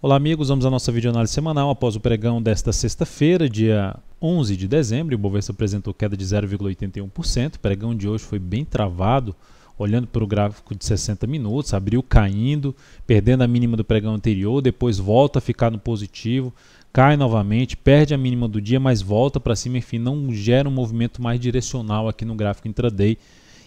Olá amigos, vamos à nossa videoanálise semanal após o pregão desta sexta-feira, dia 11 de dezembro. O Ibovespa apresentou queda de 0,81%. O pregão de hoje foi bem travado, olhando para o gráfico de 60 minutos, abriu caindo, perdendo a mínima do pregão anterior, depois volta a ficar no positivo, cai novamente, perde a mínima do dia, mas volta para cima, enfim, não gera um movimento mais direcional aqui no gráfico intraday.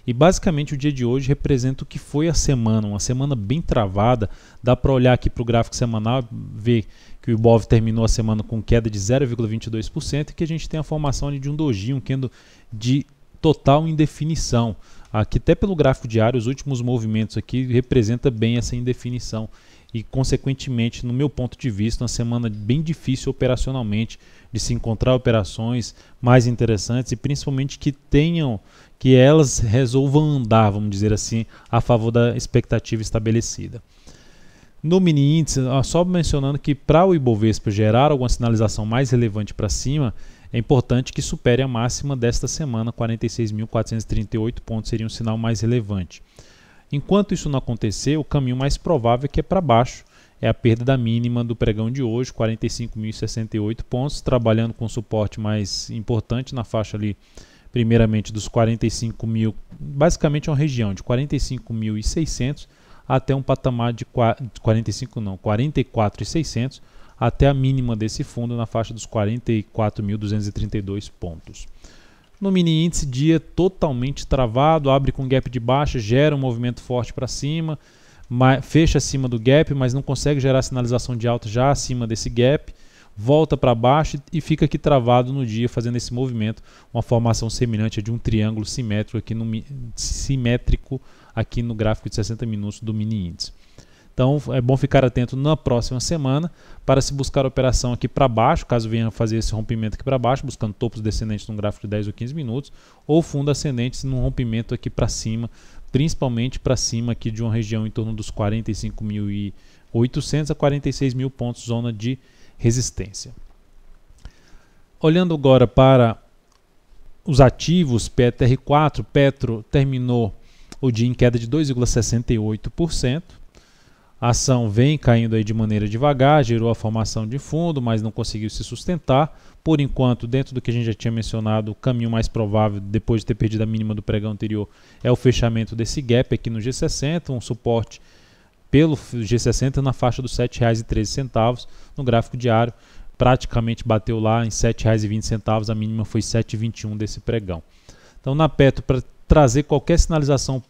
E basicamente o dia de hoje representa o que foi a semana, uma semana bem travada. Dá para olhar aqui para o gráfico semanal, ver que o Ibov terminou a semana com queda de 0,22% e que a gente tem a formação de um doji, um candle de total indefinição. Aqui até pelo gráfico diário, os últimos movimentos aqui representa bem essa indefinição e consequentemente, no meu ponto de vista, uma semana bem difícil operacionalmente de se encontrar operações mais interessantes e principalmente que elas resolvam andar, vamos dizer assim, a favor da expectativa estabelecida. No mini índice, só mencionando que para o Ibovespa gerar alguma sinalização mais relevante para cima, é importante que supere a máxima desta semana, 46.438 pontos seria um sinal mais relevante. Enquanto isso não acontecer, o caminho mais provável é que é para baixo, é a perda da mínima do pregão de hoje, 45.068 pontos, trabalhando com suporte mais importante na faixa ali, primeiramente dos 45.000, basicamente é uma região de 45.600 até um patamar de 44.600 até a mínima desse fundo na faixa dos 44.232 pontos. No mini índice, dia totalmente travado, abre com gap de baixa, gera um movimento forte para cima, fecha acima do gap, mas não consegue gerar sinalização de alta já acima desse gap, volta para baixo e fica aqui travado no dia fazendo esse movimento, uma formação semelhante a de um triângulo simétrico aqui no gráfico de 60 minutos do mini índice. Então é bom ficar atento na próxima semana para se buscar operação aqui para baixo, caso venha fazer esse rompimento aqui para baixo, buscando topos descendentes no gráfico de 10 ou 15 minutos, ou fundo ascendente num rompimento aqui para cima, principalmente para cima aqui de uma região em torno dos 45.800 a 46.000 pontos, zona de resistência. Olhando agora para os ativos, PTR4, Petro terminou o dia em queda de 2,68%. A ação vem caindo aí de maneira devagar, gerou a formação de fundo, mas não conseguiu se sustentar. Por enquanto, dentro do que a gente já tinha mencionado, o caminho mais provável, depois de ter perdido a mínima do pregão anterior, é o fechamento desse gap aqui no G60, um suporte pelo G60 na faixa dos R$ 7,13 no gráfico diário. Praticamente bateu lá em R$ 7,20, a mínima foi R$ 7,21 desse pregão. Então, na Petro, para trazer qualquer sinalização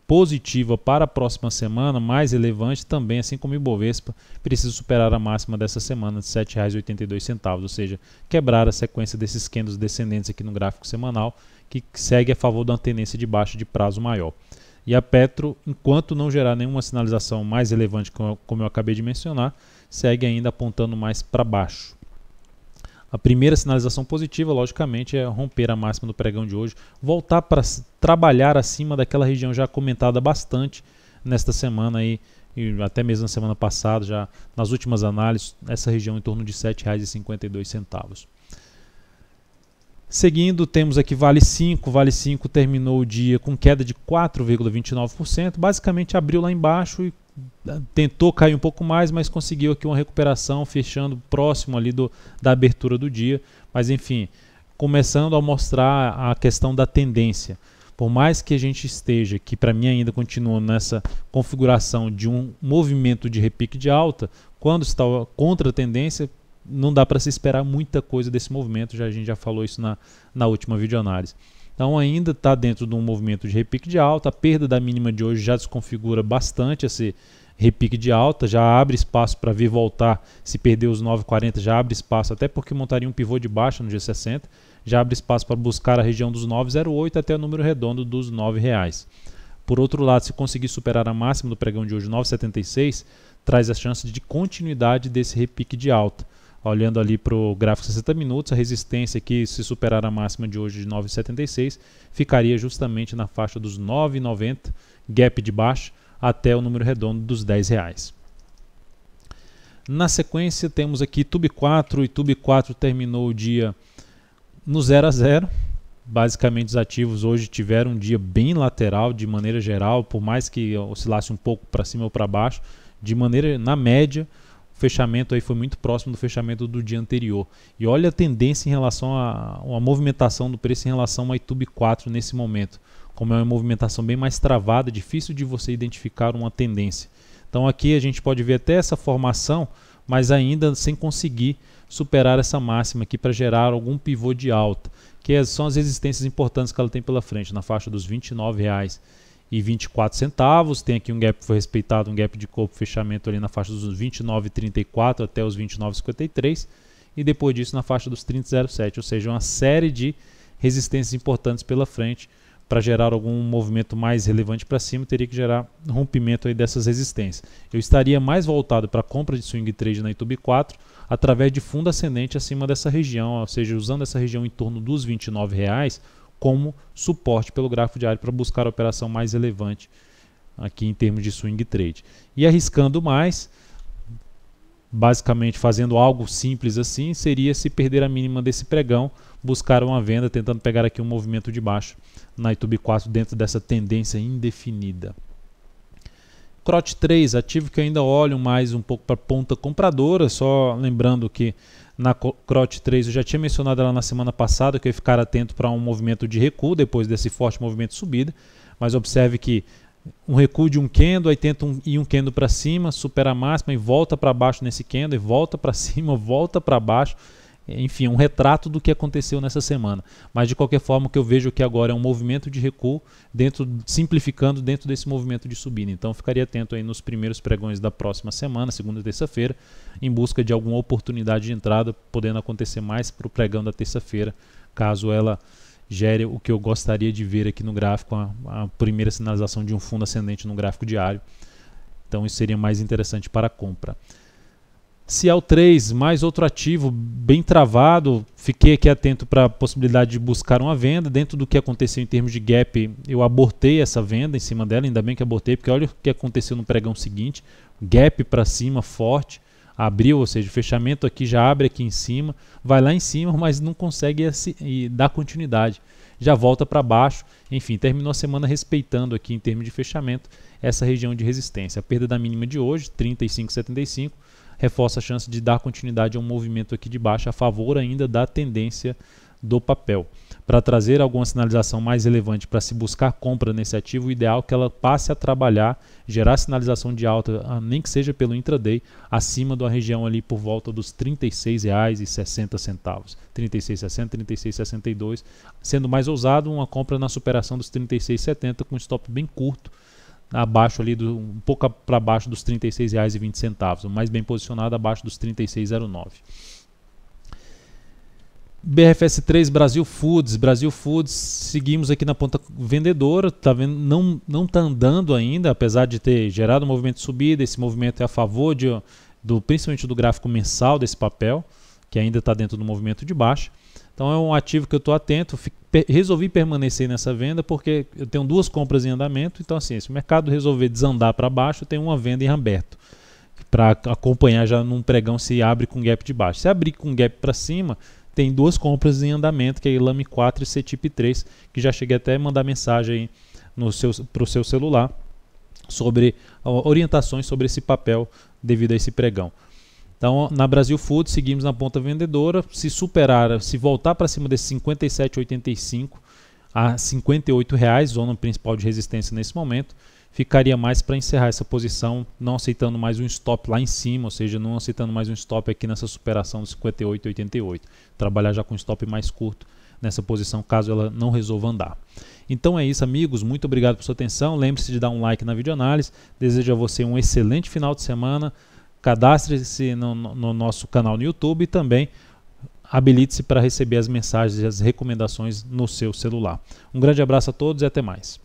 positiva para a próxima semana, mais relevante também, assim como o Ibovespa, precisa superar a máxima dessa semana de R$ 7,82, ou seja, quebrar a sequência desses candles descendentes aqui no gráfico semanal, que segue a favor de uma tendência de baixa de prazo maior. E a Petro, enquanto não gerar nenhuma sinalização mais relevante, como eu acabei de mencionar, segue ainda apontando mais para baixo. A primeira sinalização positiva, logicamente, é romper a máxima do pregão de hoje, voltar para trabalhar acima daquela região já comentada bastante nesta semana aí, e até mesmo na semana passada, já nas últimas análises, essa região em torno de R$ 7,52. Seguindo, temos aqui Vale 5. Vale 5 terminou o dia com queda de 4,29%, basicamente abriu lá embaixo e tentou cair um pouco mais, mas conseguiu aqui uma recuperação, fechando próximo ali da abertura do dia. Mas enfim, começando a mostrar a questão da tendência. Por mais que a gente esteja, que para mim ainda continua nessa configuração de um movimento de repique de alta, quando está contra a tendência, não dá para se esperar muita coisa desse movimento, a gente já falou isso na última videoanálise. Então ainda está dentro de um movimento de repique de alta, a perda da mínima de hoje já desconfigura bastante esse repique de alta, já abre espaço para vir voltar, se perder os 9,40 já abre espaço, até porque montaria um pivô de baixa no G60, já abre espaço para buscar a região dos 9,08 até o número redondo dos R$ 9,00. Por outro lado, se conseguir superar a máxima do pregão de hoje, 9,76, traz a chance de continuidade desse repique de alta. Olhando ali para o gráfico 60 minutos, a resistência aqui, se superar a máxima de hoje de 9,76, ficaria justamente na faixa dos 9,90, gap de baixa, até o número redondo dos R$ 10,00. Na sequência, temos aqui Tube 4, e Tube 4 terminou o dia no 0 a 0. Basicamente, os ativos hoje tiveram um dia bem lateral, de maneira geral, por mais que oscilasse um pouco para cima ou para baixo, de maneira, na média, o fechamento aí foi muito próximo do fechamento do dia anterior. E olha a tendência em relação a movimentação do preço em relação ao YouTube 4 nesse momento. Como é uma movimentação bem mais travada, difícil de você identificar uma tendência. Então aqui a gente pode ver até essa formação, mas ainda sem conseguir superar essa máxima aqui para gerar algum pivô de alta, que são as resistências importantes que ela tem pela frente, na faixa dos R$ 29,24. Tem aqui um gap que foi respeitado, um gap de corpo, fechamento ali na faixa dos R$ 29,34 até os R$ 29,53 e depois disso na faixa dos R$ 30,07, ou seja, uma série de resistências importantes pela frente. Para gerar algum movimento mais relevante para cima, teria que gerar rompimento aí dessas resistências. Eu estaria mais voltado para a compra de swing trade na YouTube 4 através de fundo ascendente acima dessa região, ou seja, usando essa região em torno dos R$ 29,00 como suporte pelo gráfico diário para buscar a operação mais relevante aqui em termos de swing trade. E arriscando mais, basicamente fazendo algo simples assim, seria se perder a mínima desse pregão, buscar uma venda, tentando pegar aqui um movimento de baixo na YouTube 4 dentro dessa tendência indefinida. CROT 3, ativo que eu ainda olho mais um pouco para a ponta compradora, só lembrando que na CROT 3 eu já tinha mencionado ela na semana passada, que eu ia ficar atento para um movimento de recuo depois desse forte movimento de subida, mas observe que um recuo de um candle, aí tenta ir um candle para cima, supera a máxima e volta para baixo nesse candle, e volta para cima, volta para baixo. Enfim, um retrato do que aconteceu nessa semana. Mas de qualquer forma, o que eu vejo aqui agora é um movimento de recuo, simplificando dentro desse movimento de subida. Então ficaria atento aí nos primeiros pregões da próxima semana, segunda e terça-feira, em busca de alguma oportunidade de entrada, podendo acontecer mais para o pregão da terça-feira, caso ela gere o que eu gostaria de ver aqui no gráfico, a primeira sinalização de um fundo ascendente no gráfico diário. Então isso seria mais interessante para a compra. Ciel 3, mais outro ativo bem travado, fiquei aqui atento para a possibilidade de buscar uma venda. Dentro do que aconteceu em termos de gap, eu abortei essa venda em cima dela, ainda bem que abortei, porque olha o que aconteceu no pregão seguinte, gap para cima forte, abriu, ou seja, o fechamento aqui já abre aqui em cima, vai lá em cima, mas não consegue dar continuidade, já volta para baixo, enfim, terminou a semana respeitando aqui em termos de fechamento essa região de resistência. A perda da mínima de hoje, 35,75, reforça a chance de dar continuidade a um movimento aqui de baixo a favor ainda da tendência do papel. Para trazer alguma sinalização mais relevante para se buscar compra nesse ativo, o ideal é que ela passe a trabalhar, gerar sinalização de alta, nem que seja pelo intraday, acima da região ali por volta dos R$ 36,60. 36,60, 36,62, sendo mais ousado uma compra na superação dos 36,70 com stop bem curto, abaixo ali um pouco para baixo dos R$ 36,20, o mais bem posicionado abaixo dos 36,09. BRFS3 Brasil Foods, seguimos aqui na ponta vendedora, tá vendo? Não está andando ainda, apesar de ter gerado um movimento de subida. Esse movimento é a favor principalmente do gráfico mensal desse papel, que ainda está dentro do movimento de baixa. Então é um ativo que eu estou atento, resolvi permanecer nessa venda porque eu tenho duas compras em andamento, então assim, se o mercado resolver desandar para baixo, eu tenho uma venda em aberto, para acompanhar já num pregão se abre com gap de baixo. Se abrir com gap para cima, tem duas compras em andamento, que é Lame 4 e CTIP 3, que já cheguei até a mandar mensagem para o seu celular sobre orientações sobre esse papel devido a esse pregão. Então, na Brasil Foods, seguimos na ponta vendedora. Se voltar para cima desse 57,85 a R$ 58,00, zona principal de resistência nesse momento, ficaria mais para encerrar essa posição, não aceitando mais um stop lá em cima, ou seja, não aceitando mais um stop aqui nessa superação do 58,88. Trabalhar já com um stop mais curto nessa posição, caso ela não resolva andar. Então é isso, amigos. Muito obrigado por sua atenção. Lembre-se de dar um like na videoanálise. Desejo a você um excelente final de semana. Cadastre-se no nosso canal no YouTube e também habilite-se para receber as mensagens e as recomendações no seu celular. Um grande abraço a todos e até mais.